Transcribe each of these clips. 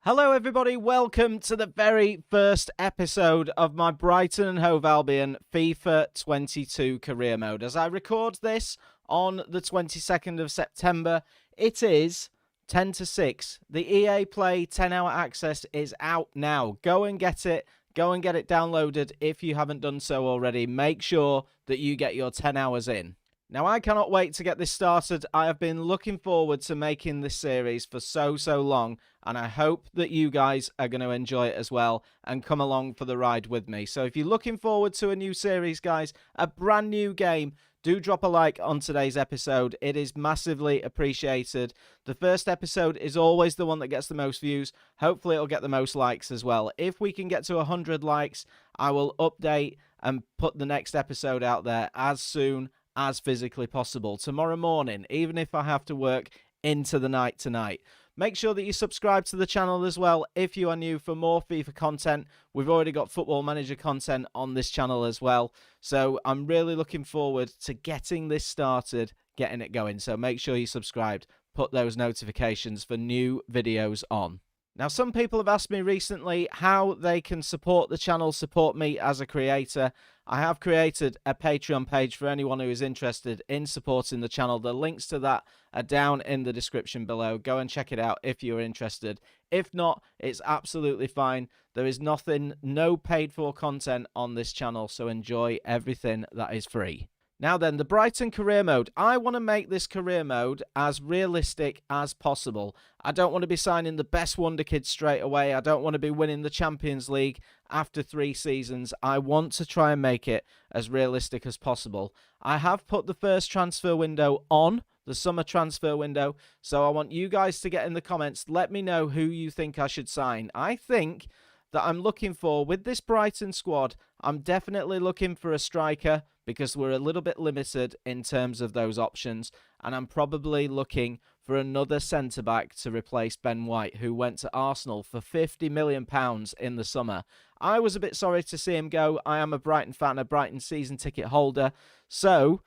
Hello everybody, welcome to the very first episode of my Brighton and Hove Albion FIFA 22 career mode. As I record this on the 22nd of September, it is 10 to 6. The EA Play 10-hour access is out now. Go and get it. Go and get it downloaded if you haven't done so already. Make sure that you get your 10 hours in. Now, I cannot wait to get this started. I have been looking forward to making this series for so long, and I hope that you guys are going to enjoy it as well and come along for the ride with me. So if you're looking forward to a new series, guys, a brand new game, do drop a like on today's episode. It is massively appreciated. The first episode is always the one that gets the most views. Hopefully it'll get the most likes as well. If we can get to 100 likes, I will update and put the next episode out there as soon as physically possible tomorrow morning, even if I have to work into the night tonight. Make sure that you subscribe to the channel as well if you are new for more FIFA content. We've already got Football Manager content on this channel as well, so I'm really looking forward to getting this started, getting it going. So make sure you subscribed, put those notifications for new videos on. Now, some people have asked me recently how they can support the channel, support me as a creator. I have created a Patreon page for anyone who is interested in supporting the channel. The links to that are down in the description below. Go and check it out if you're interested. If not, it's absolutely fine. There is no paid for content on this channel, so enjoy everything that is free. Now then, the Brighton career mode. I want to make this career mode as realistic as possible. I don't want to be signing the best wonder kids straight away. I don't want to be winning the Champions League after 3 seasons. I want to try and make it as realistic as possible. I have put the first transfer window on, the summer transfer window, so I want you guys to get in the comments. Let me know who you think I should sign. I think that I'm looking for, with this Brighton squad, I'm definitely looking for a striker because we're a little bit limited in terms of those options, and I'm probably looking for another centre-back to replace Ben White, who went to Arsenal for £50 million in the summer. I was a bit sorry to see him go. I am a Brighton fan, a Brighton season ticket holder, so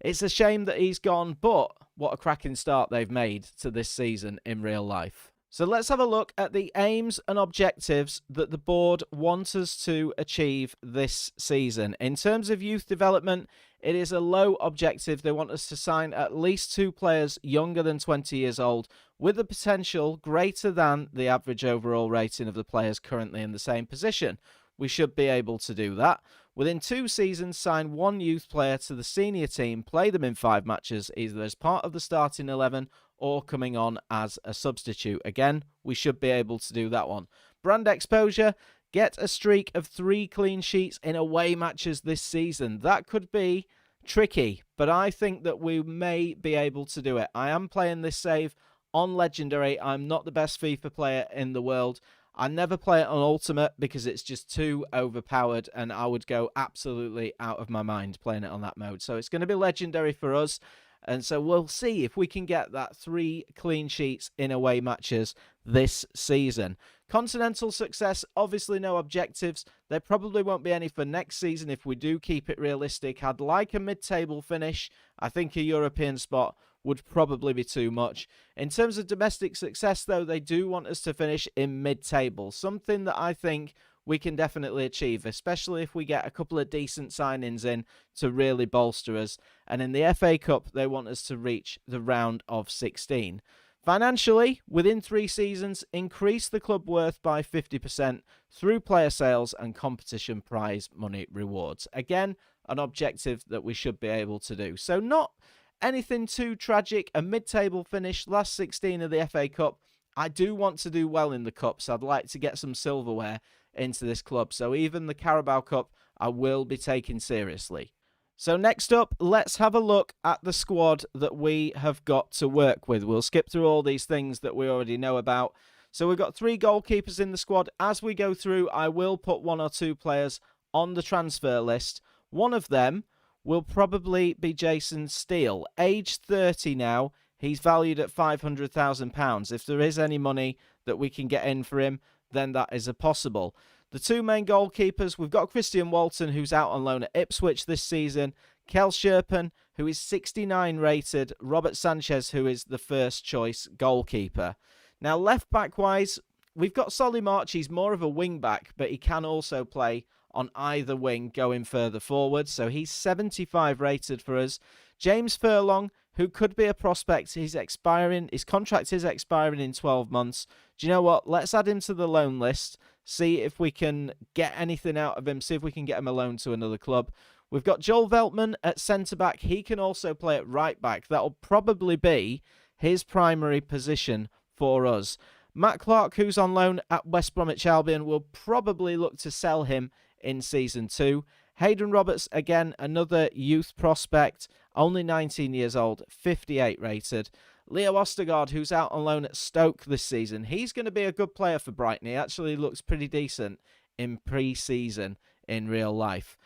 it's a shame that he's gone, but what a cracking start they've made to this season in real life. So let's have a look at the aims and objectives that the board want us to achieve this season. In terms of youth development, it is a low objective. They want us to sign at least 2 players younger than 20 years old with the potential greater than the average overall rating of the players currently in the same position. We should be able to do that. Within 2 seasons, sign 1 youth player to the senior team, play them in 5 matches, either as part of the starting 11 or coming on as a substitute. Again, we should be able to do that one. Brand exposure, get a streak of 3 clean sheets in away matches this season. That could be tricky, but I think that we may be able to do it. I am playing this save on Legendary. I'm not the best FIFA player in the world. I never play it on Ultimate because it's just too overpowered and I would go absolutely out of my mind playing it on that mode. So it's going to be Legendary for us. And so we'll see if we can get that 3 clean sheets in away matches this season. Continental success, obviously no objectives. There probably won't be any for next season if we do keep it realistic. I'd like a mid-table finish. I think a European spot would probably be too much. In terms of domestic success, though, they do want us to finish in mid-table. Something that I think we can definitely achieve, especially if we get a couple of decent signings in to really bolster us. And in the FA Cup, they want us to reach the round of 16. Financially, within 3 seasons, increase the club worth by 50% through player sales and competition prize money rewards. Again, an objective that we should be able to do. So not anything too tragic, a mid-table finish, last 16 of the FA Cup. I do want to do well in the Cups. I'd like to get some silverware into this club. So even the Carabao Cup, I will be taking seriously. So next up, let's have a look at the squad that we have got to work with. We'll skip through all these things that we already know about. So we've got 3 goalkeepers in the squad. As we go through, I will put 1 or 2 players on the transfer list. One of them will probably be Jason Steele. Age 30 now. He's valued at £500,000. If there is any money that we can get in for him, then that is a possible. The 2 main goalkeepers, we've got Christian Walton, who's out on loan at Ipswich this season, Kel Sherpen, who is 69 rated, Robert Sanchez, who is the first choice goalkeeper. Now, left back wise, we've got Solly March. He's more of a wing back, but he can also play on either wing going further forward. So he's 75 rated for us. James Furlong, who could be a prospect, he's expiring. His contract is expiring in 12 months. Do you know what? Let's add him to the loan list. See if we can get anything out of him. See if we can get him a loan to another club. We've got Joel Veltman at centre-back. He can also play at right-back. That'll probably be his primary position for us. Matt Clark, who's on loan at West Bromwich Albion, will probably look to sell him in Season 2. Hayden Roberts, again, another youth prospect, only 19 years old, 58 rated. Leo Ostergaard, who's out on loan at Stoke this season, he's going to be a good player for Brighton. He actually looks pretty decent in pre-season in real life.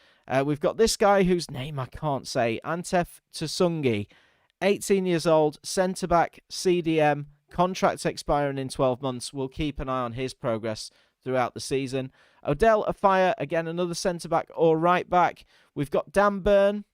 We've got this guy whose name I can't say, Antef Tsungi, 18 years old, centre-back, CDM, contract expiring in 12 months. We'll keep an eye on his progress throughout the season. Odell Afire, again, another centre-back or right-back. We've got Dan Burn.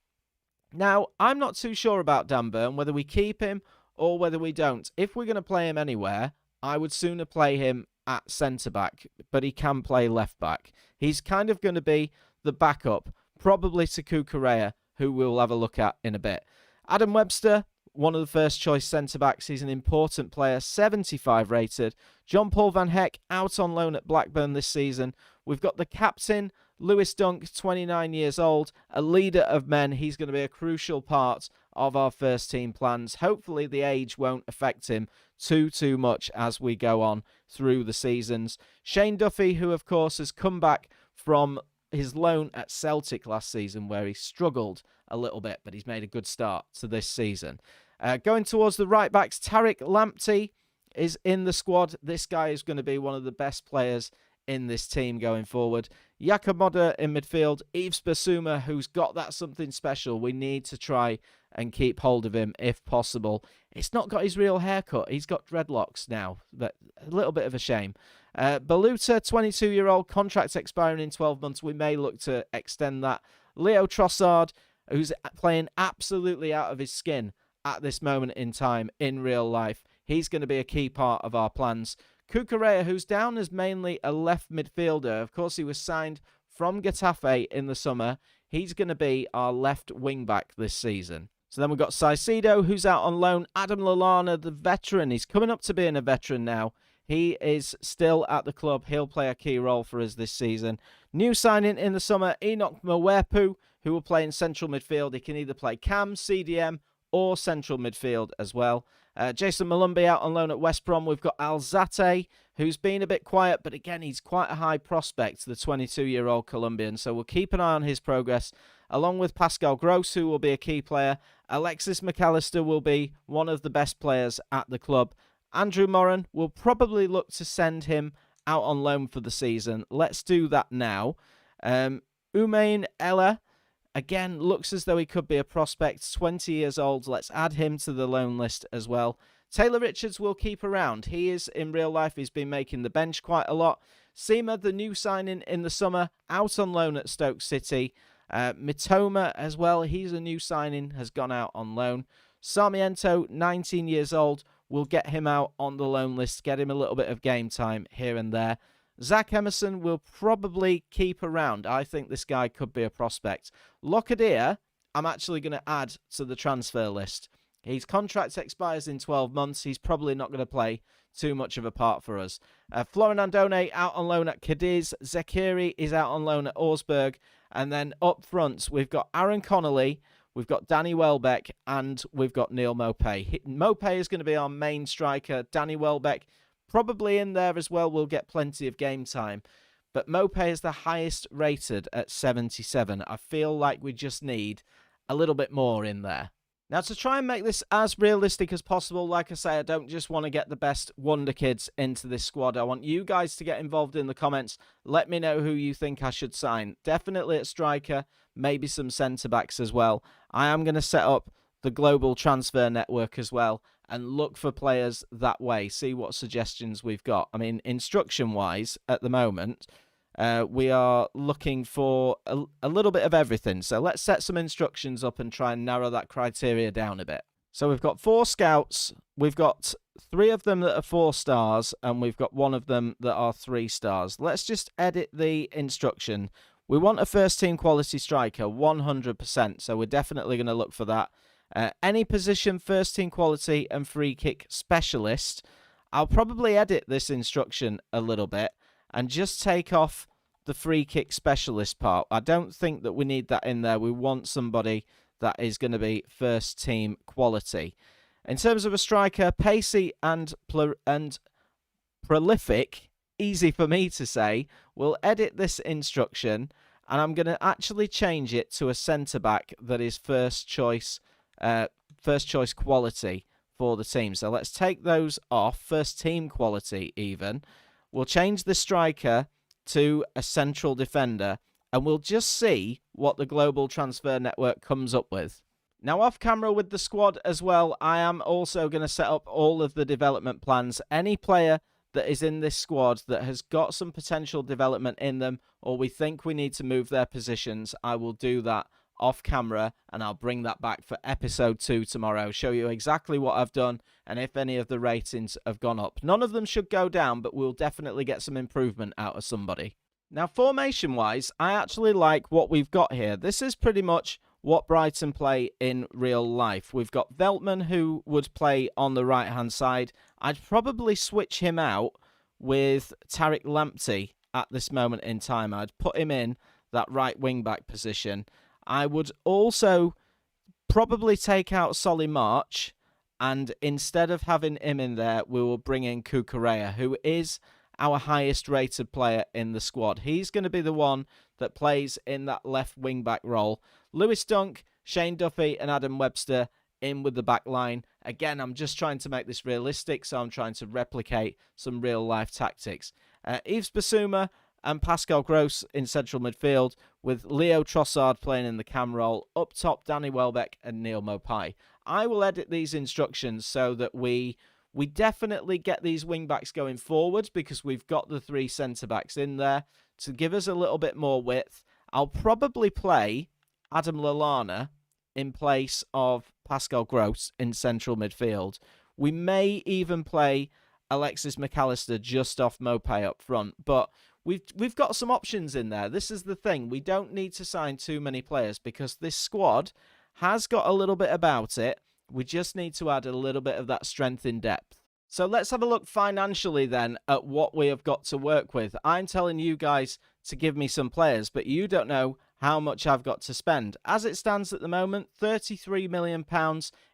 Now, I'm not too sure about Dan Burn, whether we keep him or whether we don't. If we're going to play him anywhere, I would sooner play him at centre-back, but he can play left-back. He's kind of going to be the backup, probably to Cucurella, who we'll have a look at in a bit. Adam Webster, one of the first-choice centre-backs. He's an important player, 75 rated. John Paul Van Heck, out on loan at Blackburn this season. We've got the captain, Lewis Dunk, 29 years old, a leader of men. He's going to be a crucial part of our first-team plans. Hopefully the age won't affect him too much as we go on through the seasons. Shane Duffy, who, of course, has come back from his loan at Celtic last season, where he struggled a little bit, but he's made a good start to this season. Going towards the right backs, Tariq Lamptey is in the squad. This guy is going to be one of the best players in this team going forward. Jakob Modder in midfield. Yves Basuma, who's got that something special. We need to try and keep hold of him if possible. It's not got his real haircut. He's got dreadlocks now. But a little bit of a shame. Baluta, 22-year-old, contract expiring in 12 months. We may look to extend that. Leo Trossard, who's playing absolutely out of his skin at this moment in time in real life. He's going to be a key part of our plans. Cucurella, who's down as mainly a left midfielder. Of course, he was signed from Getafe in the summer. He's going to be our left wing-back this season. So then we've got Saicedo, who's out on loan. Adam Lallana, the veteran. He's coming up to being a veteran now. He is still at the club. He'll play a key role for us this season. New signing in the summer, Enoch Mwepu, who will play in central midfield. He can either play cam, CDM, or central midfield as well. Jason Malumbi out on loan at West Brom. We've got Alzate, who's been a bit quiet, but again, he's quite a high prospect, the 22-year-old Colombian. So we'll keep an eye on his progress, along with Pascal Gross, who will be a key player. Alexis McAllister will be one of the best players at the club. Andrew Moran will probably look to send him out on loan for the season. Let's do that now. Umain Ella, again, looks as though he could be a prospect, 20 years old. Let's add him to the loan list as well. Taylor Richards will keep around. He is, in real life, he's been making the bench quite a lot. Seema, the new signing in the summer, out on loan at Stoke City. Mitoma as well, he's a new signing, has gone out on loan. Sarmiento, 19 years old, we'll get him out on the loan list, get him a little bit of game time here and there. Zach Emerson will probably keep around. I think this guy could be a prospect. Lockadere, I'm actually going to add to the transfer list. His contract expires in 12 months. He's probably not going to play too much of a part for us. Florian Andone out on loan at Cadiz. Zekiri is out on loan at Augsburg. And then up front, we've got Aaron Connolly, we've got Danny Welbeck, and we've got Neil Maupay. Maupay is going to be our main striker. Danny Welbeck probably in there as well. We'll get plenty of game time. But Maupay is the highest rated at 77. I feel like we just need a little bit more in there. Now, to try and make this as realistic as possible, like I say, I don't just want to get the best wonder kids into this squad. I want you guys to get involved in the comments. Let me know who you think I should sign. Definitely at striker, maybe some centre-backs as well. I am going to set up the global transfer network as well and look for players that way, see what suggestions we've got. I mean, instruction-wise, at the moment, we are looking for a little bit of everything. So let's set some instructions up and try and narrow that criteria down a bit. So we've got 4 scouts, we've got 3 of them that are 4 stars, and we've got 1 of them that are 3 stars. Let's just edit the instruction. We want a first team quality striker, 100%, so we're definitely going to look for that. Any position, first team quality, and free kick specialist. I'll probably edit this instruction a little bit and just take off the free kick specialist part. I don't think that we need that in there. We want somebody that is going to be first team quality. In terms of a striker, pacey and prolific, easy for me to say, we'll edit this instruction and I'm going to actually change it to a centre-back that is first choice quality for the team. So let's take those off, first team quality even. We'll change the striker to a central defender, and we'll just see what the global transfer network comes up with. Now, off camera with the squad as well, I am also going to set up all of the development plans. Any player that is in this squad that has got some potential development in them, or we think we need to move their positions, I will do that off camera, and I'll bring that back for episode 2 tomorrow, show you exactly what I've done and if any of the ratings have gone up. None of them should go down, but we'll definitely get some improvement out of somebody. Now, formation wise, I actually like what we've got here. This is pretty much what Brighton play in real life. We've got Veltman, who would play on the right hand side. I'd probably switch him out with Tariq Lamptey at this moment in time. I'd put him in that right wing back position. I would also probably take out Solly March, and instead of having him in there, we will bring in Cucurella, who is our highest rated player in the squad. He's going to be the one that plays in that left wing back role. Lewis Dunk, Shane Duffy and Adam Webster in with the back line. Again, I'm just trying to make this realistic, so I'm trying to replicate some real life tactics. Yves Bissouma and Pascal Gross in central midfield, with Leo Trossard playing in the cam role. Up top, Danny Welbeck and Neil Mopai. I will edit these instructions so that we definitely get these wing-backs going forward, because we've got the 3 centre-backs in there to give us a little bit more width. I'll probably play Adam Lallana in place of Pascal Gross in central midfield. We may even play Alexis McAllister just off Mopai up front, but we've got some options in there. This is the thing. We don't need to sign too many players because this squad has got a little bit about it. We just need to add a little bit of that strength in depth. So let's have a look financially then at what we have got to work with. I'm telling you guys to give me some players, but you don't know how much I've got to spend. As it stands at the moment, £33 million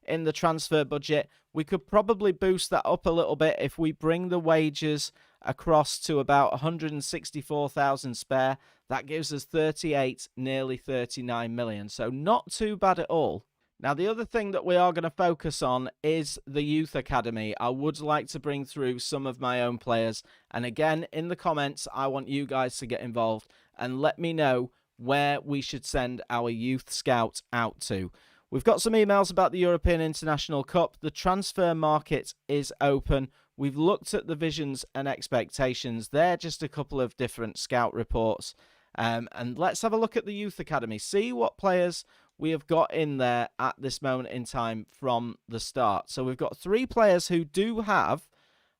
in the transfer budget. We could probably boost that up a little bit if we bring the wages across to about 164,000 spare. That gives us 38, nearly 39 million. So not too bad at all. Now, the other thing that we are going to focus on is the youth academy. I would like to bring through some of my own players. And again, in the comments, I want you guys to get involved and let me know where we should send our youth scout out to. We've got some emails about the European International Cup. The transfer market is open. We've looked at the visions and expectations. They're just a couple of different scout reports. And let's have a look at the youth academy. See what players we have got in there at this moment in time from the start. So we've got 3 players who do have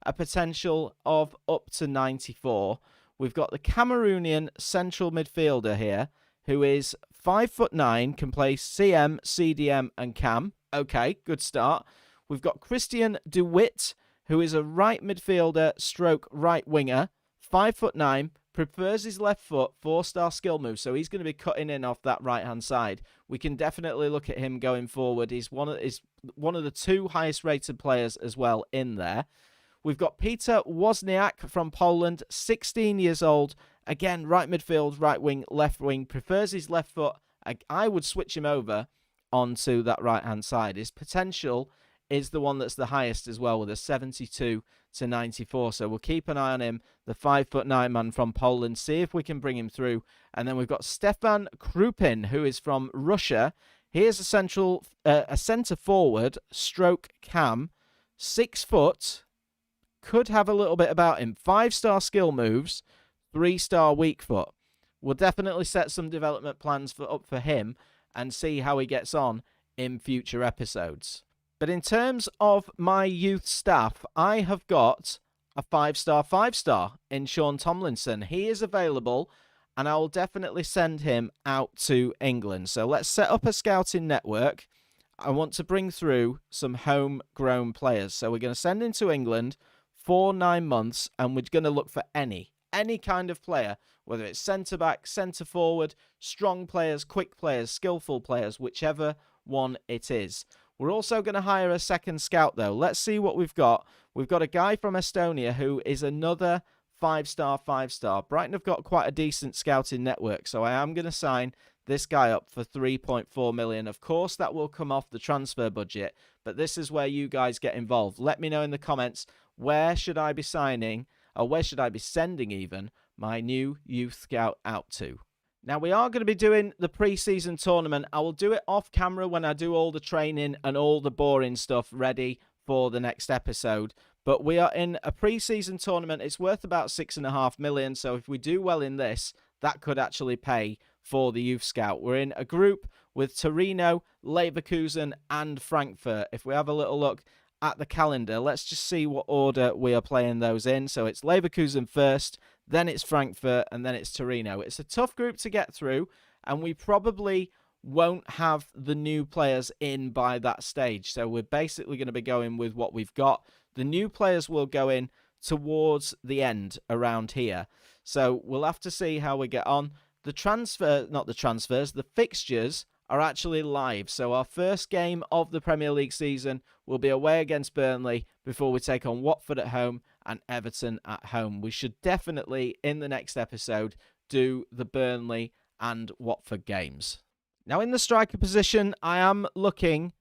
a potential of up to 94. We've got the Cameroonian central midfielder here, who is 5'9", can play CM, CDM and Cam. Okay, good start. We've got Christian DeWitt, who is a right midfielder stroke right winger, 5'9", prefers his left foot, 4-star skill move, so he's going to be cutting in off that right-hand side. We can definitely look at him going forward. He's one of the 2 highest-rated players as well in there. We've got Peter Wozniak from Poland, 16 years old. Again, right midfield, right wing, left wing, prefers his left foot. I would switch him over onto that right-hand side. His potential is the one that's the highest as well, with a 72 to 94. So we'll keep an eye on him, the 5'9" man from Poland, see if we can bring him through. And then we've got Stefan Krupin, who is from Russia. He is a centre forward, stroke cam, 6 foot, could have a little bit about him. 5-star skill moves, 3-star weak foot. We'll definitely set some development plans up for him and see how he gets on in future episodes. But in terms of my youth staff, I have got a 5-star in Sean Tomlinson. He is available, and I will definitely send him out to England. So let's set up a scouting network. I want to bring through some homegrown players. So we're going to send him to England for 9 months, and we're going to look for any kind of player, whether it's centre-back, centre-forward, strong players, quick players, skillful players, whichever one it is. We're also going to hire a second scout, though. Let's see what we've got. We've got a guy from Estonia who is another 5-star. Brighton have got quite a decent scouting network, so I am going to sign this guy up for 3.4 million. Of course, that will come off the transfer budget, but this is where you guys get involved. Let me know in the comments, where should I be signing, or where should I be sending even, my new youth scout out to? Now, we are going to be doing the pre-season tournament. I will do it off camera when I do all the training and all the boring stuff ready for the next episode. But we are in a pre-season tournament. It's worth about 6.5 million. So if we do well in this, that could actually pay for the youth scout. We're in a group with Torino, Leverkusen and Frankfurt. If we have a little look at the calendar, let's just see what order we are playing those in. So it's Leverkusen first, then it's Frankfurt, and then it's Torino. It's a tough group to get through, and we probably won't have the new players in by that stage. So we're basically going to be going with what we've got. The new players will go in towards the end around here. So we'll have to see how we get on. The fixtures are actually live. So our first game of the Premier League season will be away against Burnley before we take on Watford at home and Everton at home. We should definitely, in the next episode, do the Burnley and Watford games. Now, in the striker position, I am looking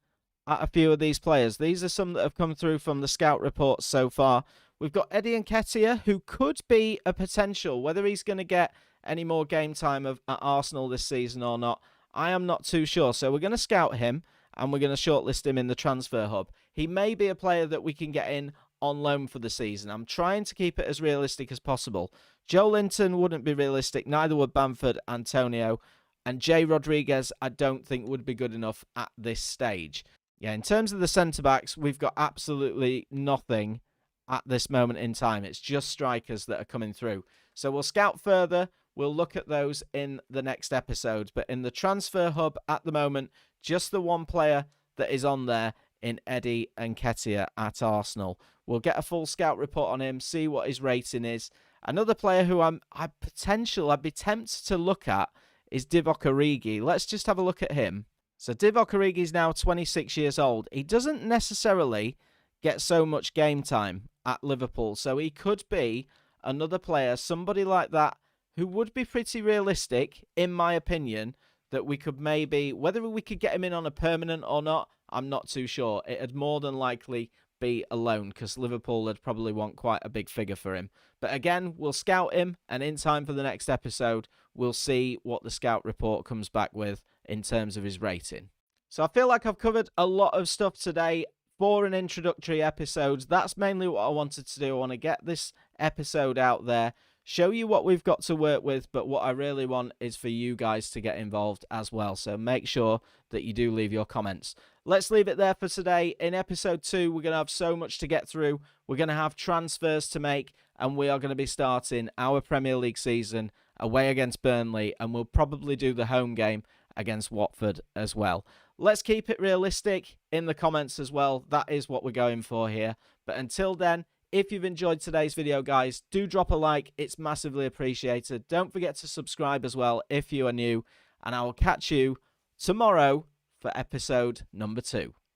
at a few of these players. These are some that have come through from the scout reports so far. We've got Eddie Nketiah, who could be a potential. Whether he's going to get any more game time at Arsenal this season or not, I am not too sure. So we're going to scout him, and we're going to shortlist him in the transfer hub. He may be a player that we can get in on loan for the season. I'm trying to keep it as realistic as possible. Joe Linton wouldn't be realistic, neither would Bamford, Antonio, and Jay Rodriguez I don't think would be good enough at this stage. Yeah, in terms of the centre-backs, we've got absolutely nothing at this moment in time. It's just strikers that are coming through. So we'll scout further. We'll look at those in the next episode. But in the transfer hub at the moment, just the one player that is on there in Eddie Nketiah at Arsenal. We'll get a full scout report on him, see what his rating is. Another player who I'd be tempted to look at is Divock Origi. Let's just have a look at him. So Divock Origi is now 26 years old. He doesn't necessarily get so much game time at Liverpool, so he could be another player, somebody like that, who would be pretty realistic, in my opinion, that we could maybe, whether we could get him in on a permanent or not, I'm not too sure. It'd more than likely be a loan, because Liverpool would probably want quite a big figure for him. But again, we'll scout him, and in time for the next episode, we'll see what the scout report comes back with in terms of his rating. So I feel like I've covered a lot of stuff today for an introductory episode. That's mainly what I wanted to do. I want to get this episode out there, show you what we've got to work with, but what I really want is for you guys to get involved as well. So make sure that you do leave your comments. Let's leave it there for today. In episode 2, we're going to have so much to get through. We're going to have transfers to make, and we are going to be starting our Premier League season away against Burnley, and we'll probably do the home game against Watford as well. Let's keep it realistic in the comments as well. That is what we're going for here. But until then, if you've enjoyed today's video, guys, do drop a like. It's massively appreciated. Don't forget to subscribe as well if you are new. And I will catch you tomorrow for episode number 2.